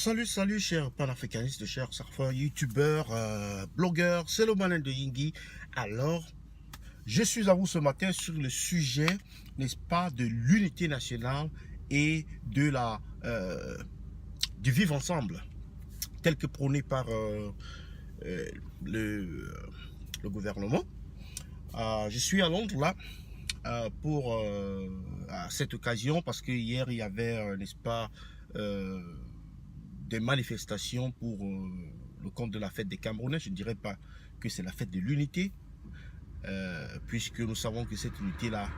Salut chers panafricanistes, chers surfeurs, youtubeurs, blogueurs, c'est le malin de Yingui. Alors, je suis à vous ce matin sur le sujet, n'est-ce pas, de l'unité nationale et de du vivre ensemble, tel que prôné par le gouvernement. Je suis à Londres là pour à cette occasion parce que hier il y avait, n'est-ce pas, des manifestations pour le compte de la fête des Camerounais. Je ne dirais pas que c'est la fête de l'unité, puisque nous savons que cette unité-là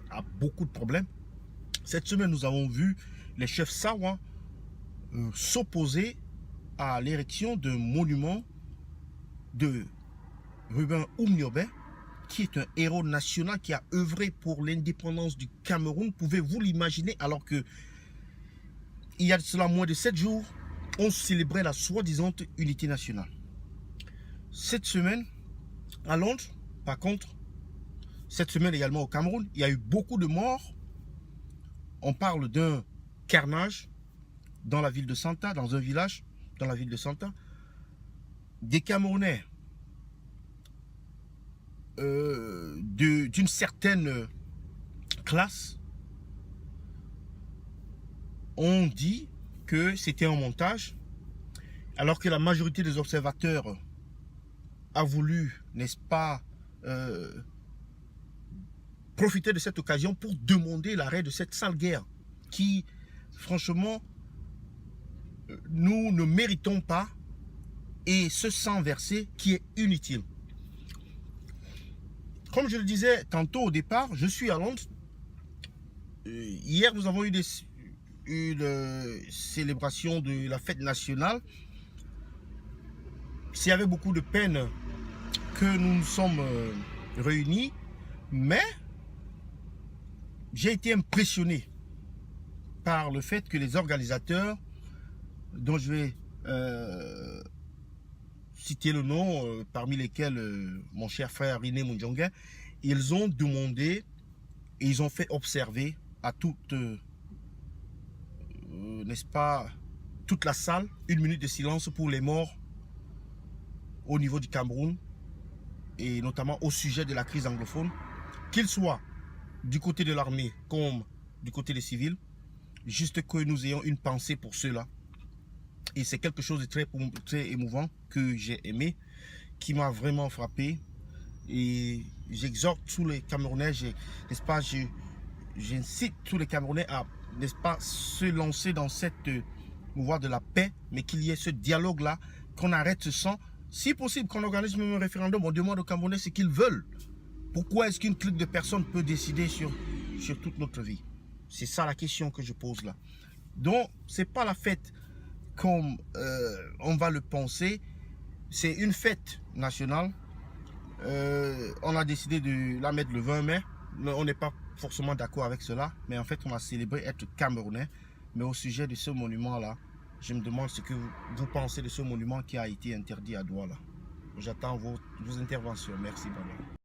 a beaucoup de problèmes. Cette semaine, nous avons vu les chefs Sawa s'opposer à l'érection d'un monument de Ruben Oumniobé, qui est un héros national qui a œuvré pour l'indépendance du Cameroun. Pouvez-vous l'imaginer, alors que il y a de cela moins de 7 jours, on célébrait la soi-disant unité nationale. Cette semaine, à Londres, par contre, cette semaine également au Cameroun, il y a eu beaucoup de morts. On parle d'un carnage dans la ville de Santa, dans un village, dans la ville de Santa. Des Camerounais d'une certaine classe ont dit que c'était un montage, alors que la majorité des observateurs a voulu, n'est-ce pas, profiter de cette occasion pour demander l'arrêt de cette sale guerre qui, franchement, nous ne méritons pas, et ce sang versé qui est inutile. Comme je le disais tantôt au départ, je suis à Londres. Hier, nous avons eu une célébration de la fête nationale. C'est avec beaucoup de peine que nous nous sommes réunis, mais j'ai été impressionné par le fait que les organisateurs, dont je vais citer le nom, parmi lesquels mon cher frère Riné Mundjonga, ils ont demandé et ils ont fait observer à toute, n'est-ce pas, toute la salle, 1 minute de silence pour les morts au niveau du Cameroun, et notamment au sujet de la crise anglophone, qu'ils soient du côté de l'armée comme du côté des civils, juste que nous ayons une pensée pour ceux-là. Et c'est quelque chose de très émouvant que j'ai aimé, qui m'a vraiment frappé. Et j'exhorte tous les Camerounais, n'est-ce pas, j'incite tous les Camerounais à, n'est-ce pas, se lancer dans cette voie de la paix, mais qu'il y ait ce dialogue-là, qu'on arrête ce sang. Si possible, qu'on organise même un référendum, on demande aux Camerounais ce qu'ils veulent. Pourquoi est-ce qu'une clique de personnes peut décider sur toute notre vie? C'est ça la question que je pose là. Donc, c'est pas la fête comme on va le penser. C'est une fête nationale. On a décidé de la mettre le 20 mai. On n'est pas forcément d'accord avec cela, mais en fait, on a célébré être Camerounais. Mais au sujet de ce monument-là, je me demande ce que vous pensez de ce monument qui a été interdit à Douala. J'attends vos interventions. Merci, madame.